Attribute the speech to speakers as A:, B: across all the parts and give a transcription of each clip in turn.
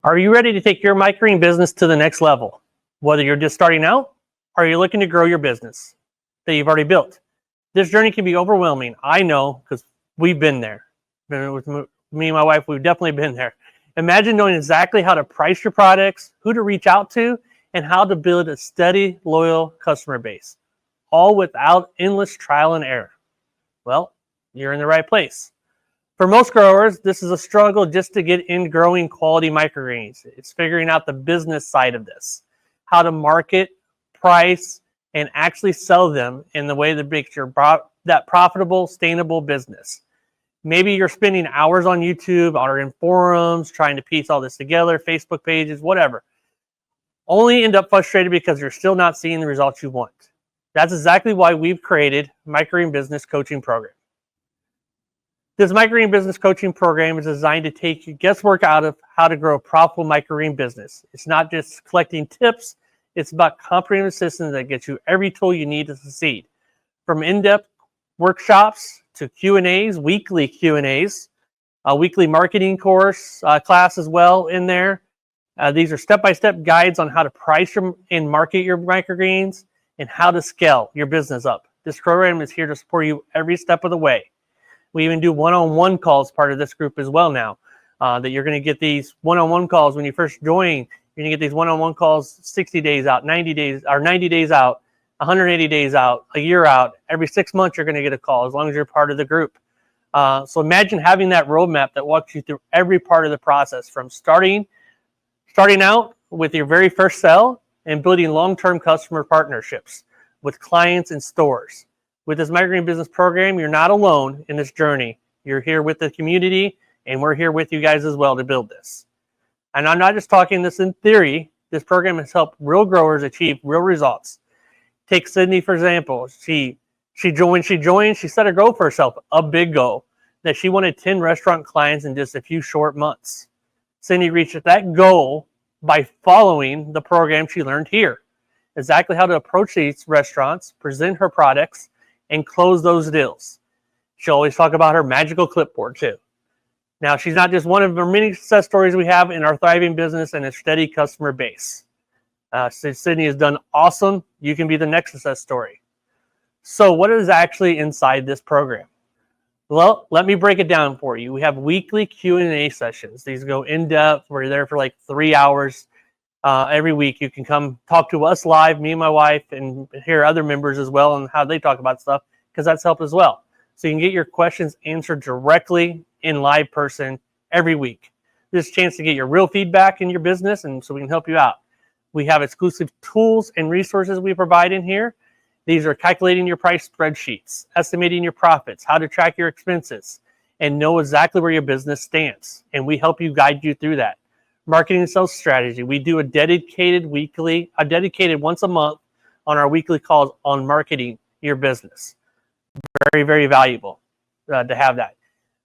A: Are you ready to take your microgreen business to the next level? Whether you're just starting out or you're looking to grow your business that you've already built. This journey can be overwhelming. I know, because we've been there. With me and my wife, we've definitely been there. Imagine knowing exactly how to price your products, who to reach out to, and how to build a steady, loyal customer base, all without endless trial and error. Well, you're in the right place. For most growers, this is a struggle just to get in growing quality microgreens. It's figuring out the business side of this, how to market, price, and actually sell them in the way that makes that profitable, sustainable business. Maybe you're spending hours on YouTube or in forums trying to piece all this together, Facebook pages, whatever. Only end up frustrated because you're still not seeing the results you want. That's exactly why we've created Microgreen Business Coaching Program. This microgreen business coaching program is designed to take you guesswork out of how to grow a profitable microgreen business. It's not just collecting tips. It's about comprehensive systems that get you every tool you need to succeed. From in-depth workshops to Q&As, weekly Q&As, a weekly marketing course class as well in there. These are step-by-step guides on how to price and market your microgreens and how to scale your business up. This program is here to support you every step of the way. We even do one-on-one calls part of this group as well now. That you're going to get these one-on-one calls when you first join. You're going to get these one-on-one calls 60 days out, 90 days, or 90 days out, 180 days out, a year out. Every 6 months you're going to get a call as long as you're part of the group. So imagine having that roadmap that walks you through every part of the process, from starting out with your very first sale and building long-term customer partnerships with clients and stores. With this microgreen business program, you're not alone in this journey. You're here with the community, and we're here with you guys as well to build this. And I'm not just talking this in theory. This program has helped real growers achieve real results. Take Sydney, for example. She joined, she set a goal for herself, a big goal, that she wanted 10 restaurant clients in just a few short months. Sydney reached that goal by following the program she learned here. Exactly how to approach these restaurants, present her products, and close those deals. She'll always talk about her magical clipboard too. Now, she's not just one of the many success stories we have in our thriving business and a steady customer base. Sydney has done awesome. You can be the next success story. So what is actually inside this program? Well, let me break it down for you. We have weekly Q&A sessions. These go in depth. We're there for like 3 hours every week. You can come talk to us live, me and my wife, and hear other members as well and how they talk about stuff, because that's helped as well. So you can get your questions answered directly in live person every week. This is a chance to get your real feedback in your business, and so we can help you out. We have exclusive tools and resources we provide in here. These are calculating your price spreadsheets, estimating your profits, how to track your expenses, and know exactly where your business stands. And we help you guide you through that. Marketing and sales strategy. We do a dedicated once a month on our weekly calls on marketing your business. Very, very valuable to have that.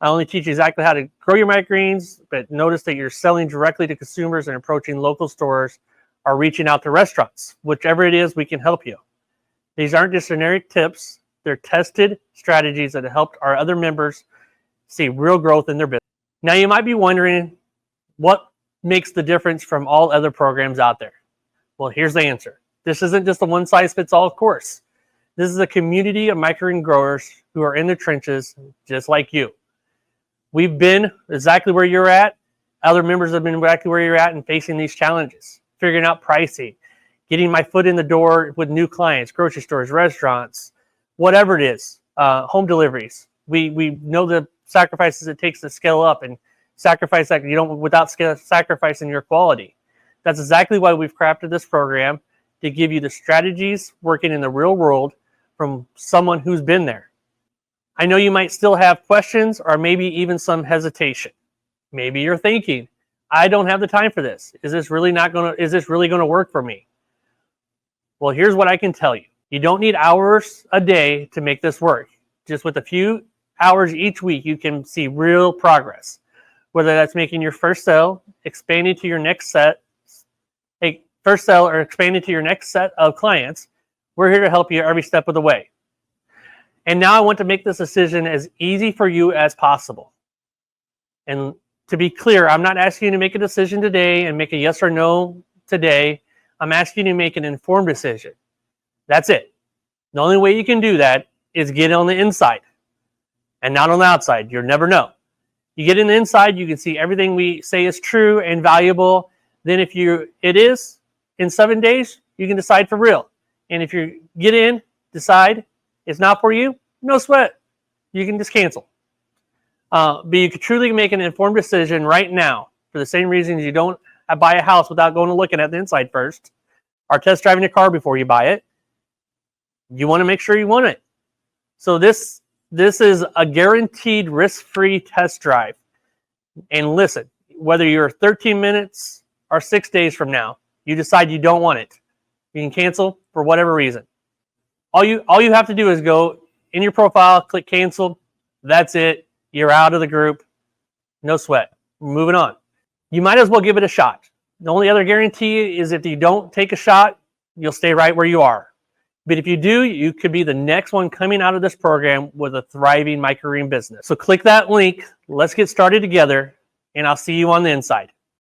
A: I only teach you exactly how to grow your microgreens, but notice that you're selling directly to consumers and approaching local stores or reaching out to restaurants. Whichever it is, we can help you. These aren't just generic tips. They're tested strategies that have helped our other members see real growth in their business. Now, you might be wondering, what makes the difference from all other programs out there? Well, here's the answer. This isn't just a one-size-fits-all course. This is a community of microgreen growers who are in the trenches just like you. We've been exactly where you're at. Other members have been exactly where you're at and facing these challenges, figuring out pricing, getting my foot in the door with new clients, grocery stores, restaurants, whatever it is, home deliveries. We know the sacrifices it takes to scale up and sacrifice that you don't without sacrificing your quality. That's exactly why we've crafted this program, to give you the strategies working in the real world from someone who's been there. I know you might still have questions or maybe even some hesitation. Maybe you're thinking, I don't have the time for this. Is this really going to work for me? Well, here's what I can tell you. You don't need hours a day to make this work. Just with a few hours each week, you can see real progress. Whether that's making your first sale, expanding to your next set, or expanding to your next set of clients, we're here to help you every step of the way. And now I want to make this decision as easy for you as possible. And To be clear, I'm not asking you to make a decision today and make a yes or no today. I'm asking you to make an informed decision. That's it. The only way you can do that is get on the inside and not on the outside. You'll never know. You get in the inside, you can see everything we say is true and valuable. Then if it is in 7 days, you can decide for real. And if you get in, decide it's not for you, no sweat. You can just cancel. But you can truly make an informed decision right now for the same reasons you don't buy a house without going and looking at the inside first or test driving your car before you buy it. You want to make sure you want it. So this is a guaranteed risk-free test drive. And listen, whether you're 13 minutes or 6 days from now, you decide you don't want it, you can cancel for whatever reason. All you have to do is go in your profile, click cancel. That's it. You're out of the group. No sweat. Moving on. You might as well give it a shot. The only other guarantee is if you don't take a shot, you'll stay right where you are. But if you do, you could be the next one coming out of this program with a thriving microgreen business. So click that link. Let's get started together, and I'll see you on the inside.